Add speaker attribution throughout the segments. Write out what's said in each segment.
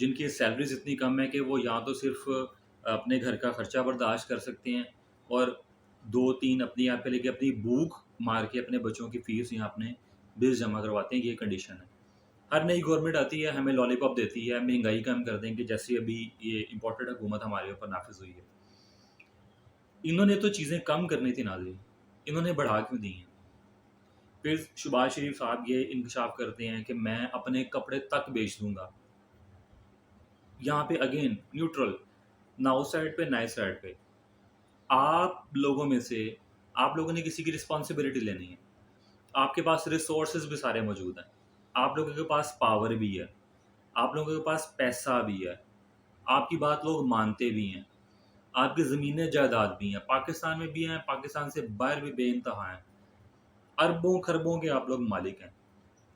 Speaker 1: جن کی سیلریز اتنی کم ہے کہ وہ یا تو صرف اپنے گھر کا خرچہ برداشت کر سکتے ہیں اور 2-3 اپنی آپ کے لے کے اپنی بھوک مار کے اپنے بچوں کی فیس یہاں اپنے بلز جمع کرواتے ہیں. یہ کنڈیشن ہے. ہر نئی گورنمنٹ آتی ہے ہمیں لالی پاپ دیتی ہے, مہنگائی کم کر دیں گے, جیسے ابھی یہ امپورٹڈ حکومت ہمارے اوپر نافذ ہوئی ہے. انہوں نے تو چیزیں کم کرنی تھی ناظرین, انہوں نے بڑھا کیوں دی ہیں؟ پھر شہباز شریف صاحب یہ انکشاف کرتے ہیں کہ میں اپنے کپڑے تک بیچ دوں گا. یہاں پہ اگین نیوٹرل, نہ اس سائڈ پہ نہ اس سائڈ پہ. آپ لوگوں میں سے آپ لوگوں نے کسی کی رسپانسبلٹی لینی ہے. آپ کے پاس ریسورسز بھی سارے موجود ہیں, آپ لوگوں کے پاس پاور بھی ہے, آپ لوگوں کے پاس پیسہ بھی ہے, آپ کی بات لوگ مانتے بھی ہیں, آپ کی زمینیں جائیداد بھی ہیں, پاکستان میں بھی ہیں, پاکستان سے باہر بھی بے انتہا ہیں, اربوں خربوں کے آپ لوگ مالک ہیں.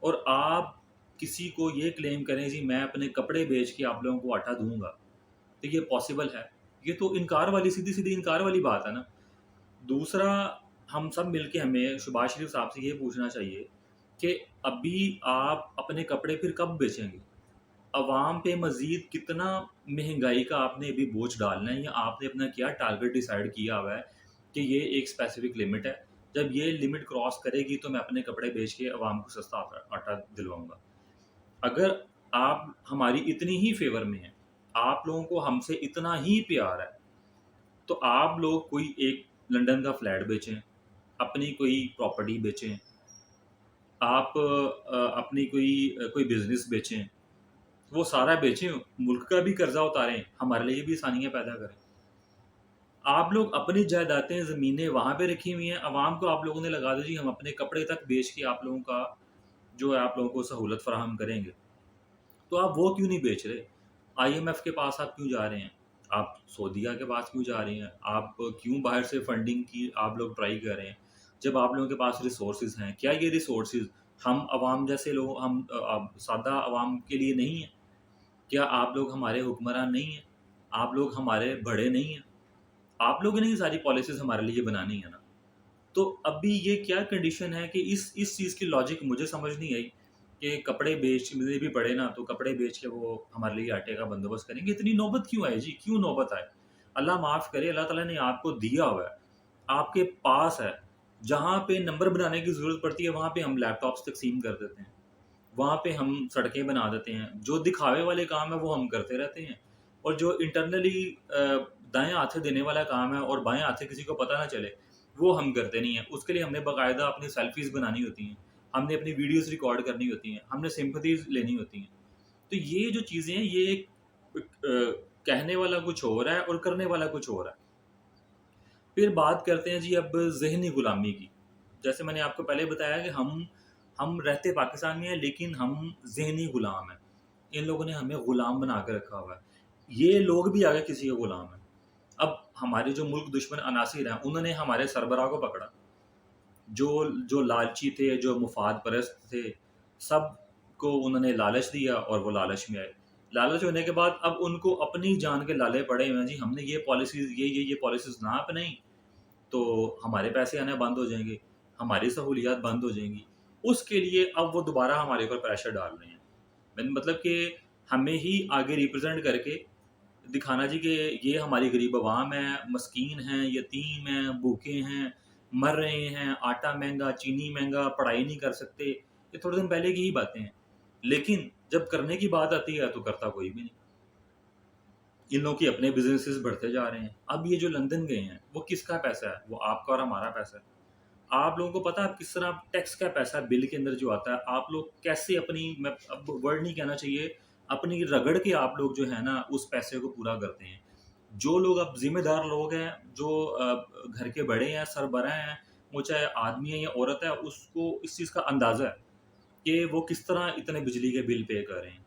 Speaker 1: اور آپ کسی کو یہ کلیم کریں جی میں اپنے کپڑے بیچ کے آپ لوگوں کو آٹا دوں گا, تو یہ پاسبل ہے؟ یہ تو انکار والی سیدھی انکار والی بات ہے نا. دوسرا, ہم سب مل کے ہمیں شہباز شریف صاحب سے یہ پوچھنا چاہیے کہ ابھی آپ اپنے کپڑے پھر کب بیچیں گے؟ عوام پہ مزید کتنا مہنگائی کا آپ نے ابھی بوجھ ڈالنا ہے, یا آپ نے اپنا کیا ٹارگٹ ڈیسائیڈ کیا ہوا ہے کہ یہ ایک اسپیسیفک لمٹ ہے, جب یہ لمٹ کراس کرے گی تو میں اپنے کپڑے بیچ کے عوام کو سستا آٹا دلواؤں گا. اگر آپ ہماری اتنی ہی فیور میں ہیں, آپ لوگوں کو ہم سے اتنا ہی پیار ہے, تو آپ لوگ کوئی ایک لنڈن کا فلیٹ بیچیں, اپنی کوئی پراپرٹی بیچیں, آپ اپنی کوئی بزنس بیچیں, وہ سارا بیچیں, ملک کا بھی قرضہ اتاریں, ہمارے لیے بھی آسانیاں پیدا کریں. آپ لوگ اپنی جائیدادیں زمینیں وہاں پہ رکھی ہوئی ہیں, عوام کو آپ لوگوں نے لگا دو جی ہم اپنے کپڑے تک بیچ کے آپ لوگوں کا جو ہے آپ لوگوں کو سہولت فراہم کریں گے. تو آپ وہ کیوں نہیں بیچ رہے؟ آئی ایم ایف کے پاس آپ کیوں جا رہے ہیں؟ آپ سعودیہ کے پاس کیوں جا رہے ہیں؟ آپ کیوں باہر سے فنڈنگ کی آپ لوگ ٹرائی کر رہے ہیں جب آپ لوگوں کے پاس ریسورسز ہیں؟ کیا یہ ریسورسز ہم عوام جیسے لوگ, ہم سادہ عوام کے لیے نہیں ہیں؟ کیا آپ لوگ ہمارے حکمران نہیں ہیں؟ آپ لوگ ہمارے بڑے نہیں ہیں؟ آپ لوگوں نے یہ ساری پالیسیز ہمارے لیے بنانی ہے نا. تو ابھی یہ کیا کنڈیشن ہے کہ اس چیز کی لاجک مجھے سمجھ نہیں آئی کہ کپڑے بیچنے بھی پڑے نا تو کپڑے بیچ کے وہ ہمارے لیے آٹے کا بندوبست کریں گے. اتنی نوبت کیوں آئے جی؟ کیوں نوبت آئے؟ اللہ معاف کرے, اللہ تعالیٰ نے آپ کو دیا ہوا ہے, آپ کے پاس ہے. جہاں پہ نمبر بنانے کی ضرورت پڑتی ہے وہاں پہ ہم لیپ ٹاپس تقسیم کر دیتے ہیں, وہاں پہ ہم سڑکیں بنا دیتے ہیں. جو دکھاوے والے کام ہے وہ ہم کرتے رہتے ہیں, اور جو انٹرنلی دائیں ہاتھ دینے والا کام ہے اور بائیں ہاتھ سے کسی کو پتہ نہ چلے وہ ہم کرتے نہیں ہیں. اس کے لیے ہم نے باقاعدہ اپنی سیلفیز بنانی ہوتی ہیں, ہم نے اپنی ویڈیوز ریکارڈ کرنی ہوتی ہیں, ہم نے سمپتھیز لینی ہوتی ہیں. تو یہ جو چیزیں ہیں یہ کہنے والا کچھ اور ہے اور کرنے والا کچھ اور ہے. پھر بات کرتے ہیں جی اب ذہنی غلامی کی. جیسے میں نے آپ کو پہلے بتایا کہ ہم رہتے پاکستان میں ہیں لیکن ہم ذہنی غلام ہیں. ان لوگوں نے ہمیں غلام بنا کے رکھا ہوا ہے. یہ لوگ بھی آگے کسی کے غلام ہیں. اب ہمارے جو ملک دشمن عناصر ہیں انہوں نے ہمارے سربراہ کو پکڑا, جو لالچی تھے, جو مفاد پرست تھے, سب کو انہوں نے لالچ دیا اور وہ لالچ میں آئے. لالچ ہونے کے بعد اب ان کو اپنی جان کے لالے پڑے ہوئے ہیں جی ہم نے یہ پالیسیز یہ پالیسیز نہ اپنائیں تو ہمارے پیسے آنے بند ہو جائیں گے, ہماری سہولیات بند ہو جائیں گی. اس کے لیے اب وہ دوبارہ ہمارے اوپر پریشر ڈال رہے ہیں, مطلب کہ ہمیں ہی آگے ریپرزینٹ کر کے دکھانا جی کہ یہ ہماری غریب عوام ہے, مسکین ہیں, یتیم ہیں, بھوکے ہیں, مر رہے ہیں, آٹا مہنگا, چینی مہنگا, پڑھائی نہیں کر سکتے. یہ تھوڑے دن پہلے کی ہی باتیں ہیں, لیکن جب کرنے کی بات آتی ہے تو کرتا کوئی بھی نہیں. ان لوگوں کے اپنے بزنسز بڑھتے جا رہے ہیں. اب یہ جو لندن گئے ہیں وہ کس کا پیسہ ہے؟ وہ آپ کا اور ہمارا پیسہ ہے. آپ لوگوں کو پتا ہے کس طرح ٹیکس کا پیسہ بل کے اندر جو آتا ہے آپ لوگ کیسے اپنی, میں اب ورڈ نہیں کہنا چاہیے, اپنی رگڑ کے آپ لوگ جو ہے نا اس پیسے کو پورا کرتے ہیں. جو لوگ اب ذمہ دار لوگ ہیں, جو گھر کے بڑے ہیں, سربراہ ہیں, وہ چاہے آدمی ہے یا عورت ہے, اس کو اس چیز کا اندازہ ہے کہ وہ کس طرح اتنے بجلی کے بل پے کر رہے ہیں.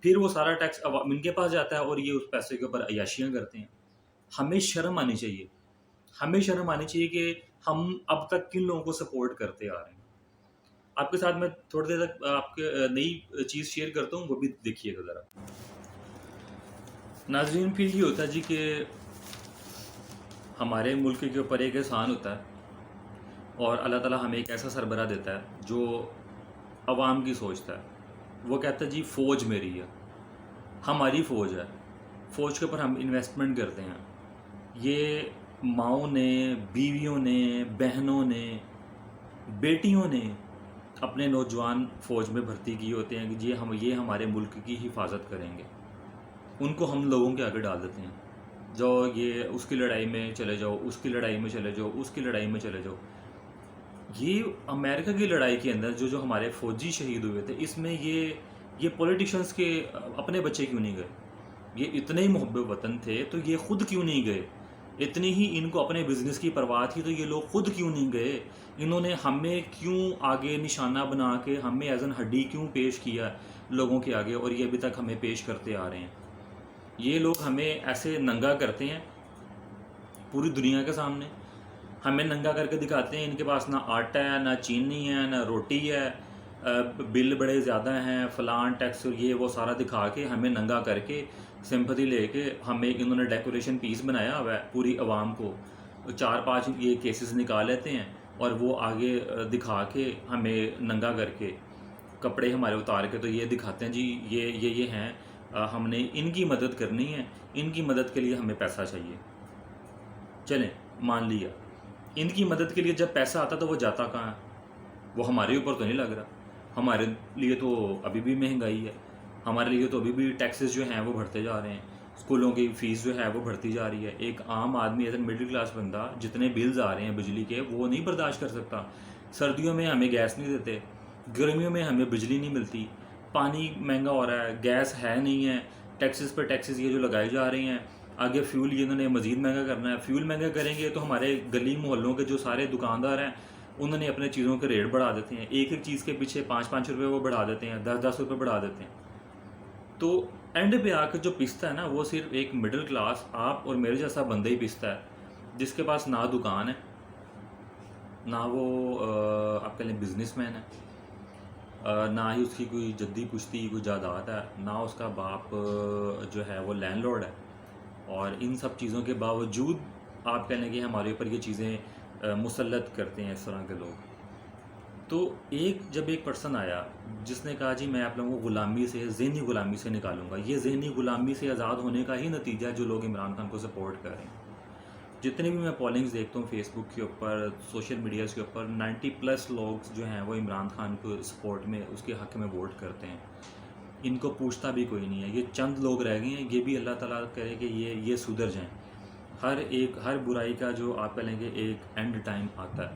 Speaker 1: پھر وہ سارا ٹیکس ان کے پاس جاتا ہے اور یہ اس پیسے کے اوپر عیاشیاں کرتے ہیں. ہمیں شرم آنی چاہیے, ہمیں شرم آنی چاہیے کہ ہم اب تک کن لوگوں کو سپورٹ کرتے آ رہے ہیں. آپ کے ساتھ میں تھوڑی دیر تک آپ کے نئی چیز شیئر کرتا ہوں, وہ بھی دیکھیے گا ذرا. ناظرین, پھر یہ ہوتا ہے جی کہ ہمارے ملک کے اوپر ایک احسان ہوتا ہے اور اللہ تعالیٰ ہمیں ایک ایسا سربراہ دیتا ہے جو عوام کی سوچتا ہے. وہ کہتا ہے جی فوج میری ہے, ہماری فوج ہے، فوج کے اوپر ہم انویسٹمنٹ کرتے ہیں. یہ ماؤں نے، بیویوں نے، بہنوں نے، بیٹیوں نے اپنے نوجوان فوج میں بھرتی کیے ہوتے ہیں کہ یہ ہمارے ملک کی حفاظت کریں گے. ان کو ہم لوگوں کے آگے ڈال دیتے ہیں. جو یہ اس کی لڑائی میں چلے جاؤ، اس کی لڑائی میں چلے جاؤ، اس کی لڑائی میں چلے جاؤ. یہ امریکہ کی لڑائی کے اندر جو ہمارے فوجی شہید ہوئے تھے، اس میں یہ پولیٹیشنز کے اپنے بچے کیوں نہیں گئے؟ یہ اتنے ہی محب وطن تھے تو یہ خود کیوں نہیں گئے؟ اتنی ہی ان کو اپنے بزنس کی پرواہ تھی تو یہ لوگ خود کیوں نہیں گئے؟ انہوں نے ہمیں کیوں آگے نشانہ بنا کے ہمیں ایز این ہڈی کیوں پیش کیا لوگوں کے آگے، اور یہ ابھی تک ہمیں پیش کرتے آ رہے ہیں. یہ لوگ ہمیں ایسے ننگا کرتے ہیں پوری دنیا کے سامنے، ہمیں ننگا کر کے دکھاتے ہیں. ان کے پاس نہ آٹا ہے، نہ چینی ہے، نہ روٹی ہے، بل بڑے زیادہ ہیں، فلان ٹیکس، یہ وہ سارا دکھا کے ہمیں ننگا کر کے سمپتھی لے کے ہمیں انہوں نے ڈیکوریشن پیس بنایا ہوا ہے پوری عوام کو. 4-5 یہ کیسز نکال لیتے ہیں اور وہ آگے دکھا کے ہمیں ننگا کر کے کپڑے ہمارے اتار کے تو یہ دکھاتے ہیں جی یہ ہیں، ہم نے ان کی مدد کرنی ہے، ان کی مدد کے لیے ہمیں پیسہ چاہیے. چلیں مان لیا، ان کی مدد کے لیے جب پیسہ آتا تو وہ جاتا کہاں ہے؟ وہ ہمارے اوپر تو نہیں لگ رہا. ہمارے لیے تو ابھی بھی مہنگائی ہے، ہمارے لیے تو ابھی بھی ٹیکسز جو ہیں وہ بڑھتے جا رہے ہیں، اسکولوں کی فیس جو ہے وہ بڑھتی جا رہی ہے. ایک عام آدمی ایز اے مڈل کلاس بندہ جتنے بلز آ رہے ہیں بجلی کے وہ نہیں برداشت کر سکتا. سردیوں میں ہمیں گیس نہیں دیتے، گرمیوں میں ہمیں بجلی نہیں ملتی، پانی مہنگا ہو رہا ہے، گیس ہے نہیں ہے، ٹیکسز پہ ٹیکسز یہ جو لگائی جا رہی ہیں. آگے فیول یہ انہوں نے مزید مہنگا کرنا ہے. فیول مہنگا کریں گے تو ہمارے گلی محلوں کے جو سارے دکاندار ہیں انہوں نے اپنے چیزوں کے ریٹ بڑھا دیتے ہیں. ایک ایک چیز کے پیچھے 5-5 روپے وہ بڑھا دیتے ہیں، 10-10 روپے بڑھا دیتے ہیں. تو اینڈ پہ آ کے جو پستا ہے نا وہ صرف ایک مڈل کلاس آپ اور میرے جیسا بندہ ہی پستا ہے، جس کے پاس نہ دکان ہے، نہ وہ آپ کہہ لیں بزنس مین ہے، نہ ہی اس کی کوئی جدی پشتی کوئی جائیداد ہے، نہ اس کا باپ جو ہے وہ لینڈ لارڈ ہے. اور ان سب چیزوں کے باوجود آپ کہہ لیں کہ ہمارے اوپر یہ چیزیں مسلط کرتے ہیں اس طرح کے لوگ. تو جب ایک پرسن آیا جس نے کہا جی میں آپ لوگوں کو غلامی سے، ذہنی غلامی سے نکالوں گا. یہ ذہنی غلامی سے آزاد ہونے کا ہی نتیجہ ہے جو لوگ عمران خان کو سپورٹ کر رہے ہیں. جتنے بھی میں پولنگز دیکھتا ہوں فیس بک کے اوپر، سوشل میڈیاز کے اوپر، 90+ لوگ جو ہیں وہ عمران خان کو سپورٹ میں، اس کے حق میں ووٹ کرتے ہیں. ان کو پوچھتا بھی کوئی نہیں ہے. یہ چند لوگ رہ گئے ہیں، یہ بھی اللہ تعالیٰ کرے کہ یہ سدھر جائیں. ہر برائی کا جو آپ کہہ لیں گے ایک اینڈ ٹائم آتا ہے.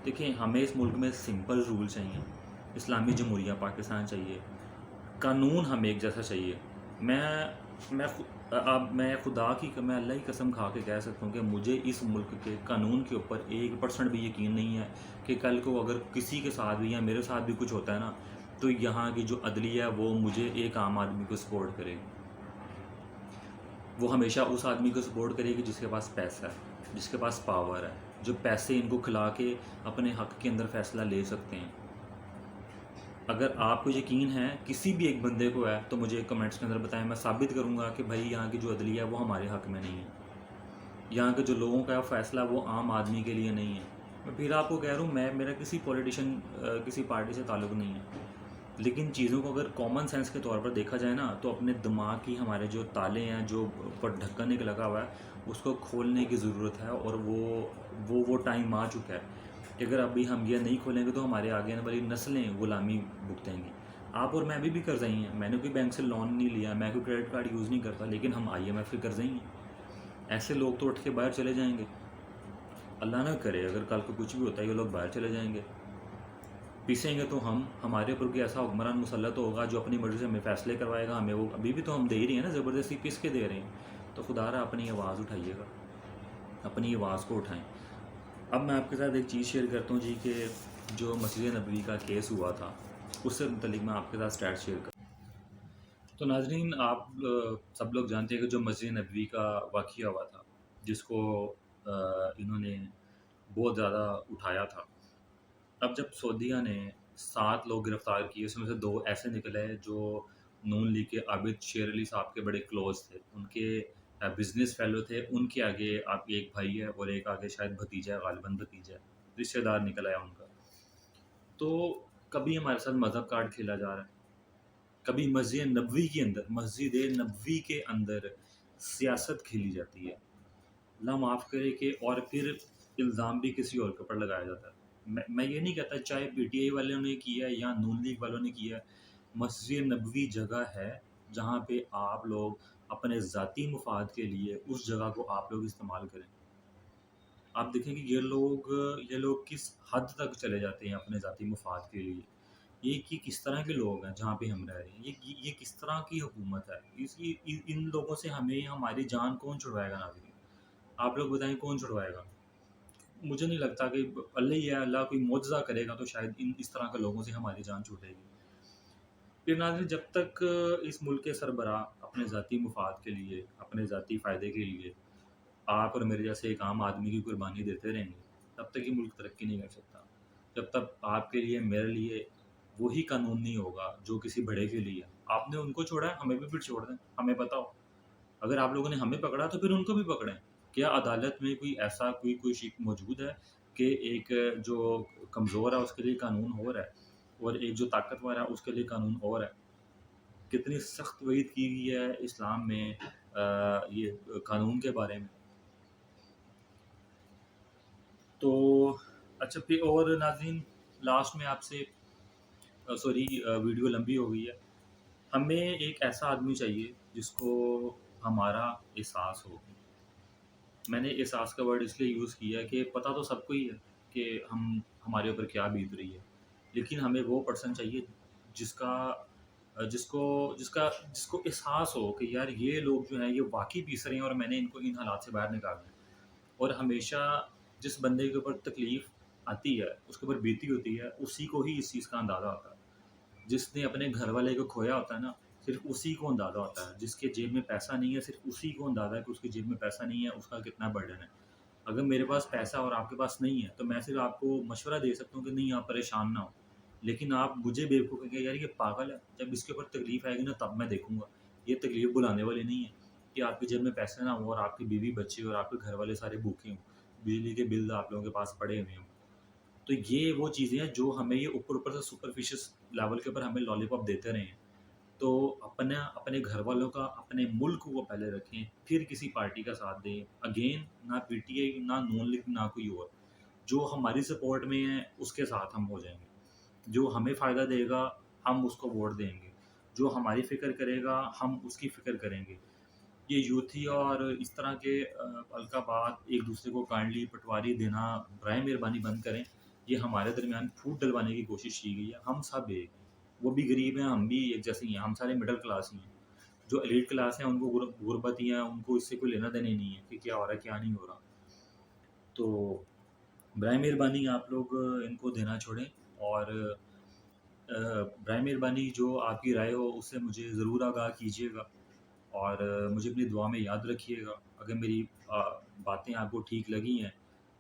Speaker 1: دیکھیں ہمیں اس ملک میں سمپل رول چاہیے، اسلامی جمہوریہ پاکستان چاہیے، قانون ہمیں ایک جیسا چاہیے. میں خدا کی، میں اللہ کی قسم کھا کے کہہ سکتا ہوں کہ مجھے اس ملک کے قانون کے اوپر 1% بھی یقین نہیں ہے کہ کل کو اگر کسی کے ساتھ بھی یا میرے ساتھ بھی کچھ ہوتا ہے نا تو یہاں کی جو عدلیہ ہے وہ مجھے ایک عام آدمی کو سپورٹ کرے گی. وہ ہمیشہ اس آدمی کو سپورٹ کرے گی جس کے پاس پیسہ ہے، جس کے پاس پاور ہے، جو پیسے ان کو کھلا کے اپنے حق کے اندر فیصلہ لے سکتے ہیں. اگر آپ کو یقین ہے کسی بھی ایک بندے کو ہے تو مجھے کمنٹس کے اندر بتائیں، میں ثابت کروں گا کہ بھائی یہاں کی جو عدلیہ ہے وہ ہمارے حق میں نہیں ہے. یہاں کے جو لوگوں کا فیصلہ وہ عام آدمی کے لیے نہیں ہے. میں پھر آپ کو کہہ رہا ہوں میرا کسی پولیٹیشین کسی پارٹی سے تعلق نہیں ہے، لیکن چیزوں کو اگر کامن سینس کے طور پر دیکھا جائے نا تو اپنے دماغ کی ہمارے جو تالے ہیں جو اوپر ڈھکن ایک لگا ہوا ہے اس کو کھولنے کی ضرورت ہے. اور وہ ٹائم آ چکا ہے کہ اگر ابھی ہم یہ نہیں کھولیں گے تو ہمارے آگے آنے والی نسلیں غلامی بھگتیں گی. آپ اور میں بھی قرضئی ہیں، میں نے کوئی بینک سے لون نہیں لیا، میں کوئی کریڈٹ کارڈ یوز نہیں کرتا، لیکن ہم IMF کے قرضئی ہیں. ایسے لوگ تو اٹھ کے باہر چلے جائیں گے. اللہ نہ کرے اگر کل کو کچھ بھی ہوتا ہے یہ لوگ باہر چلے جائیں گے، پیسیں گے تو ہمارے اوپر کوئی ایسا حکمران مسلط ہوگا جو اپنی مرضی سے ہمیں فیصلے کروائے گا. ہمیں وہ ابھی بھی تو ہم دے ہی رہے ہیں نا، زبردستی پس کے دے رہے ہیں. تو خدا را اپنی آواز اٹھائیے گا، اپنی آواز کو اٹھائیں. اب میں آپ کے ساتھ ایک چیز شیئر کرتا ہوں جی کہ جو مسجد نبوی کا کیس ہوا تھا اس سے متعلق میں آپ کے ساتھ اسٹیٹ شیئر کروں. تو ناظرین آپ سب لوگ جانتے ہیں کہ جو مسجد نبوی کا واقعہ ہوا تھا جس کو انہوں نے بہت زیادہ اٹھایا تھا. اب جب سعودیہ نے 7 لوگ گرفتار کیے، اس میں سے 2 ایسے نکلے جو نون لیگ کے عابد شیر علی صاحب کے بڑے کلوز تھے، ان کے بزنس فیلو تھے. ان کے آگے آپ ایک بھائی ہے اور ایک آگے شاید بھتیجا ہے، غالباً بھتیجا ہے، رشتہ دار نکل آیا ان کا. تو کبھی ہمارے ساتھ مذہب کارڈ کھیلا جا رہا ہے، کبھی مسجد نبوی کے اندر سیاست کھیلی جاتی ہے، اللہ معاف کرے کہ، اور پھر الزام بھی کسی اور کے اوپر لگایا جاتا ہے۔ میں یہ نہیں کہتا چاہے پی ٹی آئی والوں نے کیا ہے یا نون لیگ والوں نے کیا ہے، مسجد نبوی جگہ ہے جہاں پہ آپ لوگ اپنے ذاتی مفاد کے لیے اس جگہ کو آپ لوگ استعمال کریں۔ آپ دیکھیں کہ یہ لوگ کس حد تک چلے جاتے ہیں اپنے ذاتی مفاد کے لیے۔ یہ کہ کس طرح کے لوگ ہیں جہاں پہ ہم رہ رہے ہیں، یہ کس طرح کی حکومت ہے، ان لوگوں سے ہمیں ہماری جان کون چھڑوائے گا ناظرین؟ آپ لوگ بتائیں کون چھڑوائے گا؟ مجھے نہیں لگتا کہ اللہ ہی ہے، اللہ کوئی معجزہ کرے گا تو شاید اس طرح کے لوگوں سے ہماری جان چھوٹے گی۔ پھر ناظرین، جب تک اس ملک کے سربراہ اپنے ذاتی مفاد کے لیے، اپنے ذاتی فائدے کے لیے آپ اور میرے جیسے ایک عام آدمی کی قربانی دیتے رہیں گے، تب تک یہ ملک ترقی نہیں کر سکتا۔ جب تک آپ کے لیے، میرے لیے وہی قانون نہیں ہوگا جو کسی بڑے کے لیے، آپ نے ان کو چھوڑا ہے، ہمیں بھی پھر چھوڑ دیں، ہمیں بتاؤ۔ اگر آپ لوگوں نے ہمیں پکڑا تو پھر ان کو بھی پکڑیں۔ کیا عدالت میں کوئی ایسا کوئی شک موجود ہے کہ ایک جو کمزور ہے اس کے لیے قانون اور ہے، اور ایک جو طاقتور ہے اس کے لیے قانون اور ہے؟ کتنی سخت وعید کی گئی ہے اسلام میں یہ قانون کے بارے میں۔ تو اچھا، پھر اور ناظرین، لاسٹ میں آپ سے سوری، ویڈیو لمبی ہو گئی ہے، ہمیں ایک ایسا آدمی چاہیے جس کو ہمارا احساس ہو۔ میں نے احساس کا ورڈ اس لیے یوز کیا کہ پتہ تو سب کو ہی ہے کہ ہمارے اوپر کیا بیت رہی ہے، لیکن ہمیں وہ پرسن چاہیے جس کا جس کو احساس ہو کہ یار یہ لوگ جو ہیں یہ واقعی پیس رہے ہیں اور میں نے ان کو ان حالات سے باہر نکالنا ہے۔ اور ہمیشہ جس بندے کے اوپر تکلیف آتی ہے، اس کے اوپر بیتی ہوتی ہے، اسی کو ہی اس چیز کا اندازہ ہوتا ہے۔ جس نے اپنے گھر والے کو کھویا ہوتا ہے نا، صرف اسی کو اندازہ ہوتا ہے۔ جس کے جیب میں پیسہ نہیں ہے، صرف اسی کو اندازہ ہے کہ اس کی جیب میں پیسہ نہیں ہے، اس کا کتنا برڈن ہے۔ اگر میرے پاس پیسہ اور آپ کے پاس نہیں ہے تو میں صرف آپ کو مشورہ دے سکتا ہوں کہ نہیں، آپ پریشان نہ ہو، لیکن آپ مجھے بیوقوف کہیں گے یار یہ پاگل ہے، جب اس کے اوپر تکلیف آئے گی نا تب میں دیکھوں گا۔ یہ تکلیف بلانے والی نہیں ہے کہ آپ کی جیب میں پیسے نہ ہوں اور آپ کی بیوی بچے اور آپ کے گھر والے سارے بھوکے ہوں، بجلی کے بل آپ لوگوں کے پاس پڑے ہوئے ہوں۔ تو یہ وہ چیزیں ہیں جو ہمیں یہ اوپر سے سپرفیشس لیول کے اوپر ہمیں لالی پاپ دیتے رہے ہیں۔ تو اپنے گھر والوں کا، اپنے ملک کو پہلے رکھیں، پھر کسی پارٹی کا ساتھ دیں۔ اگین، نہ پی ٹی آئی، نہ نون لیگ، نہ کوئی اور، جو ہماری سپورٹ میں ہے اس کے ساتھ ہم ہو جائیں گے۔ جو ہمیں فائدہ دے گا ہم اس کو ووٹ دیں گے، جو ہماری فکر کرے گا ہم اس کی فکر کریں گے۔ یہ یوتھی اور اس طرح کے القابات ایک دوسرے کو کائنڈلی پٹواری دینا برائے مہربانی بند کریں۔ یہ ہمارے درمیان پھوٹ ڈلوانے کی کوشش کی گئی ہے۔ ہم سب ایک ہیں، وہ بھی غریب ہیں، ہم بھی ایک جیسے ہی ہیں، ہم سارے مڈل کلاس ہی ہیں۔ جو ایلیٹ کلاس ہیں ان کو غربت ہی ہے، ان کو اس سے کوئی لینا دینا ہی نہیں ہے کہ کیا ہو رہا ہے کیا نہیں ہو رہا۔ تو برائے مہربانی آپ لوگ ان کو دینا چھوڑیں، اور برائے مہربانی جو آپ کی رائے ہو اس سے مجھے ضرور آگاہ کیجیے گا، اور مجھے اپنی دعا میں یاد رکھیے گا۔ اگر میری باتیں آپ کو ٹھیک لگی ہیں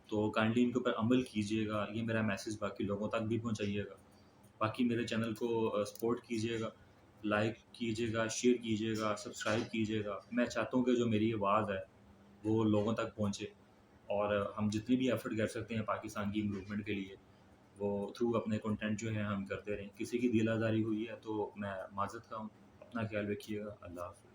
Speaker 1: تو کائنڈلی ان کے اوپر عمل کیجیے گا۔ یہ میرا میسیج باقی لوگوں تک بھی پہنچائیے گا۔ باقی میرے چینل کو سپورٹ کیجیے گا، لائک کیجیے گا، شیئر کیجیے گا، سبسکرائب کیجیے گا۔ میں چاہتا ہوں کہ جو میری آواز ہے وہ لوگوں تک پہنچے، اور ہم جتنی بھی ایفرٹ کر سکتے ہیں پاکستان کی امپرومنٹ کے لیے وہ تھرو اپنے کنٹینٹ جو ہے ہم کرتے رہیں۔ کسی کی دل آزاری ہوئی ہے تو میں معذرت خواہ ہوں۔ اپنا خیال رکھیے گا۔ اللہ حافظ۔